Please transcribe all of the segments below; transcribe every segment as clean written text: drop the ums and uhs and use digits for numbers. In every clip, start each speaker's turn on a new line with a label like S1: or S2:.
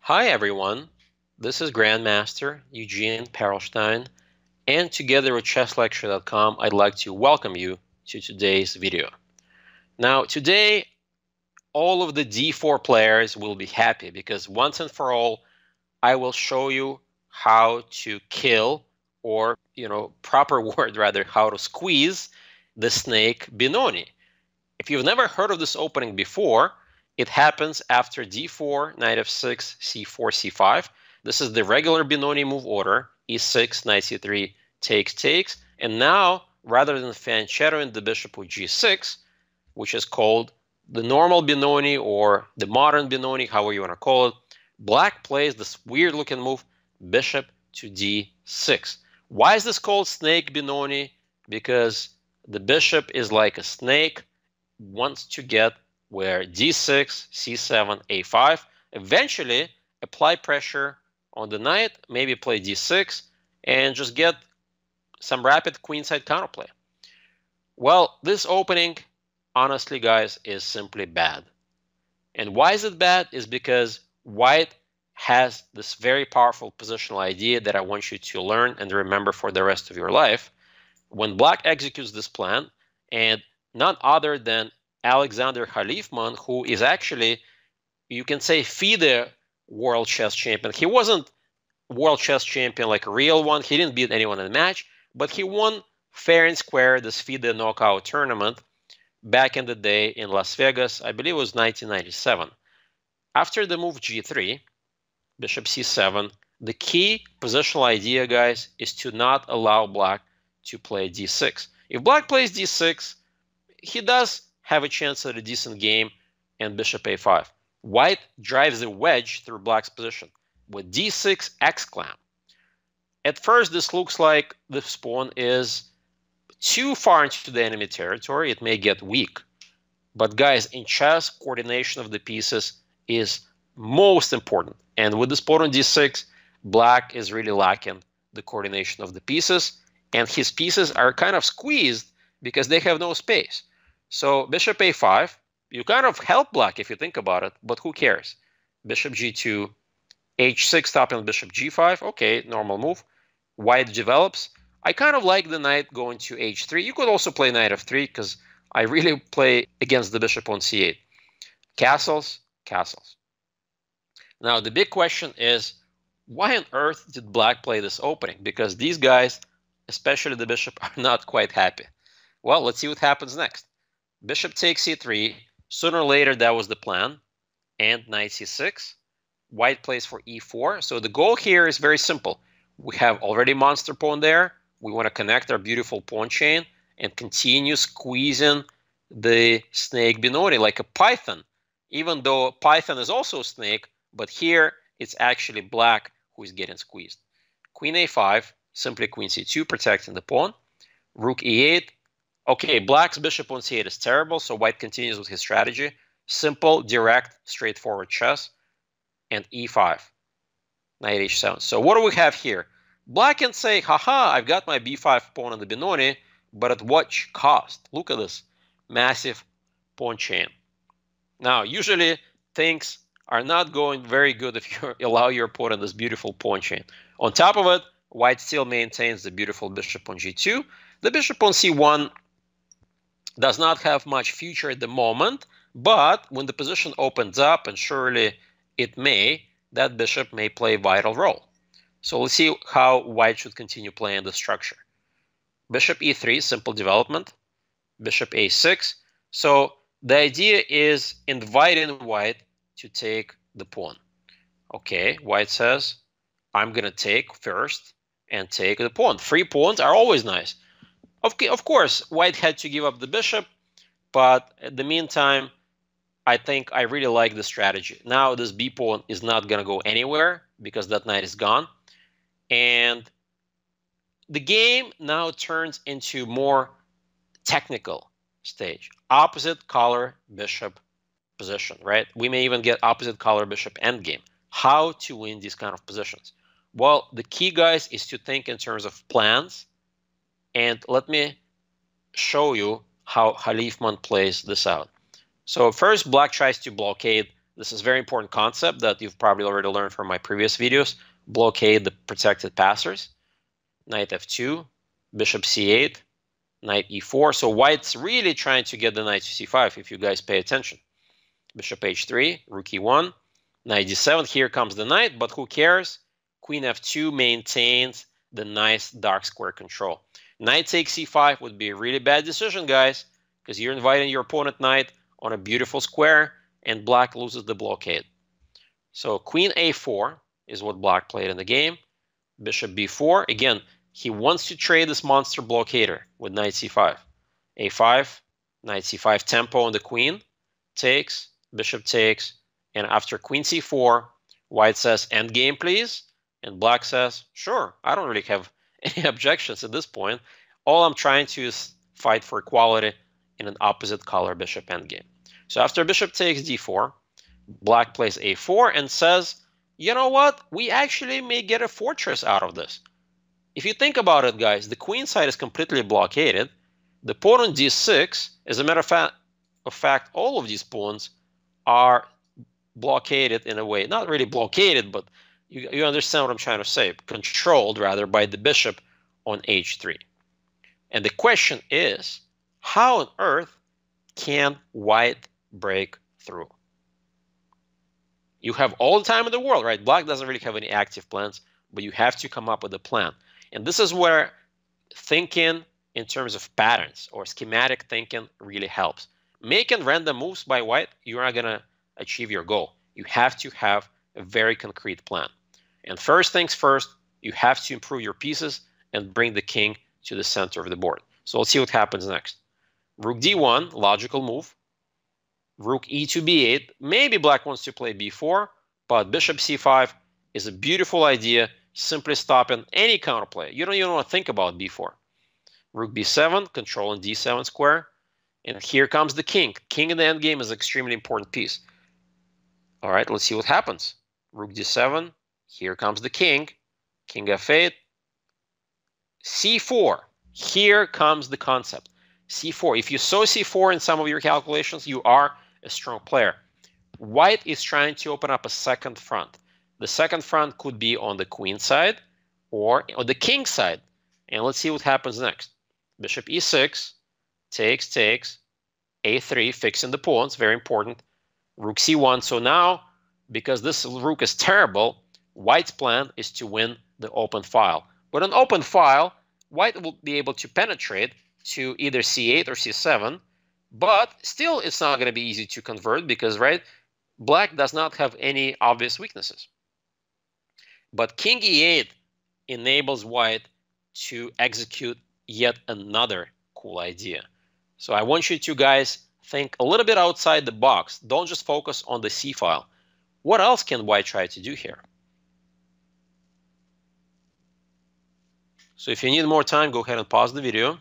S1: Hi everyone, this is Grandmaster Eugene Perelshteyn, and together with chesslecture.com, I'd like to welcome you to today's video. Now today, all of the d4 players will be happy because once and for all, I will show you how to kill, or proper word rather, how to squeeze the Snake Benoni. If you've never heard of this opening before, it happens after d4, knight f6, c4, c5. This is the regular Benoni move order, e6, knight c3, takes, and now, rather than fanchetoing the bishop with g6, which is called the normal Benoni or the modern Benoni, however you want to call it, black plays this weird-looking move, bishop to d6. Why is this called Snake Benoni? Because the bishop is like a snake, wants to get where d6, c7, a5, eventually apply pressure on the knight, maybe play d6, and just get some rapid queenside counterplay. Well, this opening, honestly, guys, is simply bad. And why is it bad? Is because white has this very powerful positional idea that I want you to learn and remember for the rest of your life. When black executes this plan, and none other than Alexander Khalifman, who is actually, you can say, FIDE world chess champion. He wasn't world chess champion like a real one. He didn't beat anyone in the match, but he won fair and square this FIDE knockout tournament back in the day in Las Vegas. I believe it was 1997. After the move g3, bishop c7, the key positional idea, guys, is to not allow black to play d6. If black plays d6, he does have a chance at a decent game, and bishop a5. White drives a wedge through black's position with d6 exclam. At first, this looks like this pawn is too far into the enemy territory. It may get weak. But guys, in chess, coordination of the pieces is most important. And with this pawn on d6, black is really lacking the coordination of the pieces. And his pieces are kind of squeezed because they have no space. So bishop a5, you kind of help black if you think about it, but who cares? Bishop g2, h6 stopping bishop g5. Okay, normal move. White develops. I kind of like the knight going to h3. You could also play knight f3 because I really play against the bishop on c8. Castles, castles. Now the big question is, why on earth did black play this opening? Because these guys, especially the bishop, are not quite happy. Well, let's see what happens next. Bishop takes c3. Sooner or later, that was the plan. And knight c6. White plays for e4. So the goal here is very simple. We have already monster pawn there. We want to connect our beautiful pawn chain and continue squeezing the Snake Benoni like a python. Even though python is also a snake, but here it's actually black who is getting squeezed. Queen a5, simply queen c2, protecting the pawn. Rook e8. Okay, black's bishop on c8 is terrible, so white continues with his strategy. Simple, direct, straightforward chess. And e5, knight h7. So what do we have here? Black can say, haha, I've got my b5 pawn on the Benoni, but at what cost? Look at this massive pawn chain. Now, usually things are not going very good if you allow your opponent this beautiful pawn chain. On top of it, white still maintains the beautiful bishop on g2. The bishop on c1 does not have much future at the moment, but when the position opens up, and surely it may, that bishop may play a vital role. So let's see how white should continue playing the structure. Bishop e3, simple development. Bishop a6. So the idea is inviting white to take the pawn. Okay, white says, I'm going to take first and take the pawn. Free pawns are always nice. Of course, white had to give up the bishop, but in the meantime, I think I really like the strategy. Now this b pawn is not going to go anywhere because that knight is gone. And the game now turns into more technical stage. Opposite color bishop position, right? We may even get opposite color bishop endgame. How to win these kind of positions? Well, the key, guys, is to think in terms of plans. And let me show you how Khalifman plays this out. So first, black tries to blockade This is a very important concept that you've probably already learned from my previous videos. Blockade the protected passers. Knight f2, bishop c8, knight e4. So white's really trying to get the knight to c5, if you guys pay attention. Bishop h3, rook e1, knight d7. Here comes the knight, but who cares? Queen f2 maintains the nice dark square control. Knight takes c5 would be a really bad decision, guys, because you're inviting your opponent knight on a beautiful square, and black loses the blockade. So queen a4 is what black played in the game. Bishop b4. Again, he wants to trade this monster blockader with knight c5. a5, knight c5, tempo on the queen, takes, bishop takes, and after queen c4, white says, endgame, please. And black says, sure, I don't really have any objections at this point. All I'm trying to is fight for equality in an opposite color bishop endgame. So after bishop takes d4, black plays a4 and says, you know what? We actually may get a fortress out of this. If you think about it, guys, the queen side is completely blockaded. The pawn on d6, as a matter of fact, all of these pawns are blockaded in a way. Not really blockaded, but you understand what I'm trying to say. Controlled, rather, by the bishop on h3. And the question is, how on earth can white break through? You have all the time in the world, right? Black doesn't really have any active plans, but you have to come up with a plan. And this is where thinking in terms of patterns or schematic thinking really helps. Making random moves by white, you're not going to achieve your goal. You have to have a very concrete plan. And first things first, you have to improve your pieces and bring the king to the center of the board. So let's see what happens next. Rook d1, logical move. Rook e to b8. Maybe black wants to play b4, but bishop c5 is a beautiful idea, simply stopping any counterplay. You don't even want to think about b4. Rook b7, controlling d7 square. And here comes the king. King in the endgame is an extremely important piece. All right, let's see what happens. Rook d7, here comes the king. King f8, c4. Here comes the concept. c4. If you saw c4 in some of your calculations, you are a strong player. White is trying to open up a second front. The second front could be on the queen side or on the king side. And let's see what happens next. Bishop e6, takes, a3, fixing the pawns, very important. Rook c1. So now, because this rook is terrible, white's plan is to win the open file. With an open file, white will be able to penetrate to either c8 or c7, but still it's not going to be easy to convert because, right, black does not have any obvious weaknesses. But king e8 enables white to execute yet another cool idea. So I want you to, guys, think a little bit outside the box. Don't just focus on the c file. What else can white try to do here? So if you need more time, go ahead and pause the video.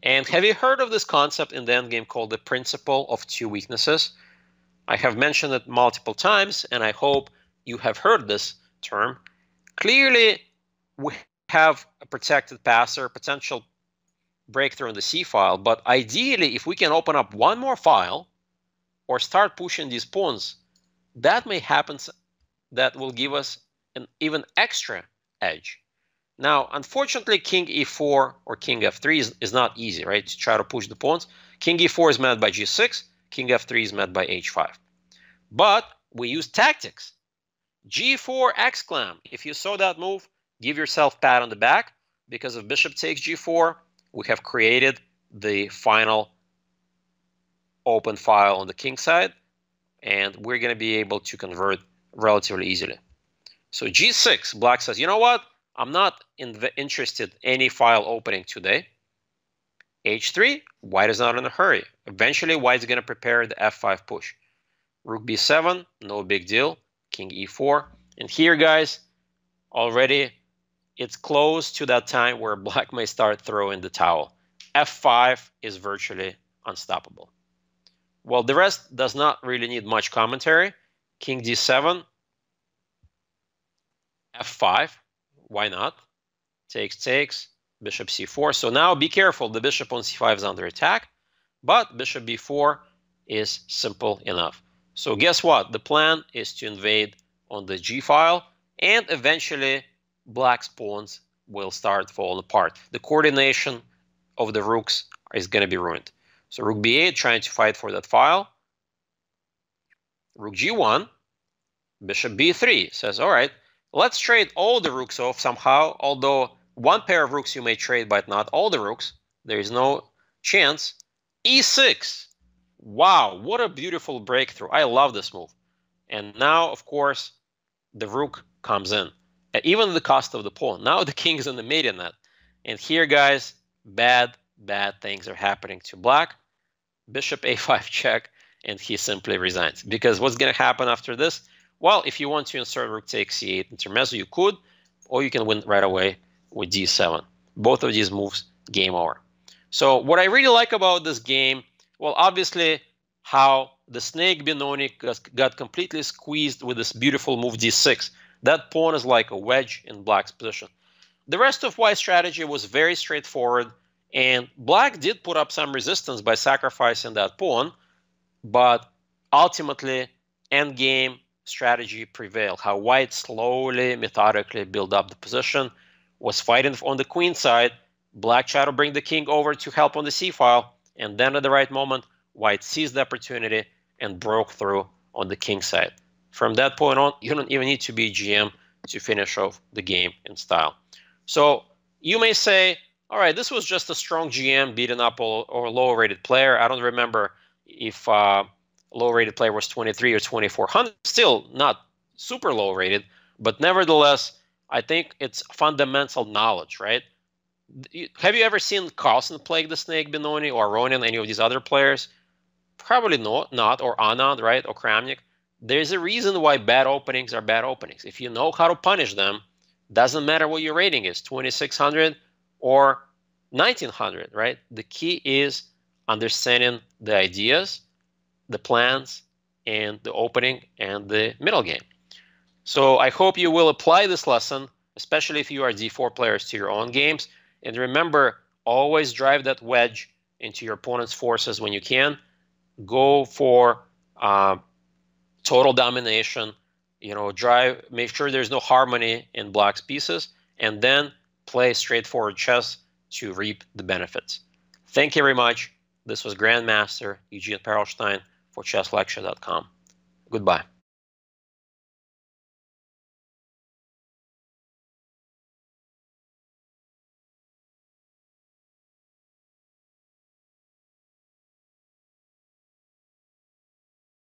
S1: And have you heard of this concept in the endgame called the principle of two weaknesses? I have mentioned it multiple times, and I hope you have heard this term. Clearly, we have a protected passer, potential breakthrough in the C file, but ideally, if we can open up one more file or start pushing these pawns, that may happen, that will give us an even extra edge. Now, unfortunately, king e4 or king f3 is not easy, right, to try to push the pawns. King e4 is met by g6, king f3 is met by h5. But we use tactics. g4 exclam. If you saw that move, give yourself a pat on the back, because if bishop takes g4, we have created the final open file on the king side, and we're going to be able to convert relatively easily. So g6, black says, you know what? I'm not interested in any file opening today. h3, white is not in a hurry. Eventually, white is going to prepare the f5 push. Rook b7, no big deal. King e4. And here, guys, already it's close to that time where black may start throwing the towel. f5 is virtually unstoppable. Well, the rest does not really need much commentary. King d7, f5. Why not? Takes, bishop c4. So now be careful. The bishop on c5 is under attack. But bishop b4 is simple enough. So guess what? The plan is to invade on the G file, and eventually black's pawns will start falling apart. The coordination of the rooks is going to be ruined. So rook b8 trying to fight for that file. Rook g1, bishop b3 says, all right, let's trade all the rooks off somehow, although one pair of rooks you may trade, but not all the rooks. There is no chance. e6. Wow, what a beautiful breakthrough. I love this move. And now, of course, the rook comes in, at even the cost of the pawn. Now the king is in the maiden net. And here, guys, bad things are happening to black. Bishop a5 check, and he simply resigns. Because what's going to happen after this? Well, if you want to insert rook takes c8 intermezzo, you could, or you can win right away with d7. Both of these moves, game over. So what I really like about this game, well, obviously how the Snake Benoni got completely squeezed with this beautiful move d6. That pawn is like a wedge in black's position. The rest of white's strategy was very straightforward, and black did put up some resistance by sacrificing that pawn, but ultimately endgame strategy prevailed. How white slowly, methodically built up the position, was fighting on the queen side. Black tried to bring the king over to help on the c file, and then at the right moment, white seized the opportunity and broke through on the king side. From that point on, you don't even need to be GM to finish off the game in style. So you may say, all right, this was just a strong GM beating up a low-rated player. I don't remember if low-rated player was 23 or 2400. Still not super low-rated, but nevertheless, I think it's fundamental knowledge, right? Have you ever seen Carlsen play the Snake Benoni, or Ronin, any of these other players? Probably not, or Anand, right, or Kramnik. There's a reason why bad openings are bad openings. If you know how to punish them, doesn't matter what your rating is, 2600 or 1900, right? The key is understanding the ideas, the plans, and the opening and the middle game. So I hope you will apply this lesson, especially if you are d4 players, to your own games. And remember, always drive that wedge into your opponent's forces when you can. Go for total domination. You know, make sure there's no harmony in black's pieces, and then play straightforward chess to reap the benefits. Thank you very much. This was Grandmaster Eugene Perelshteyn for chesslecture.com. Goodbye.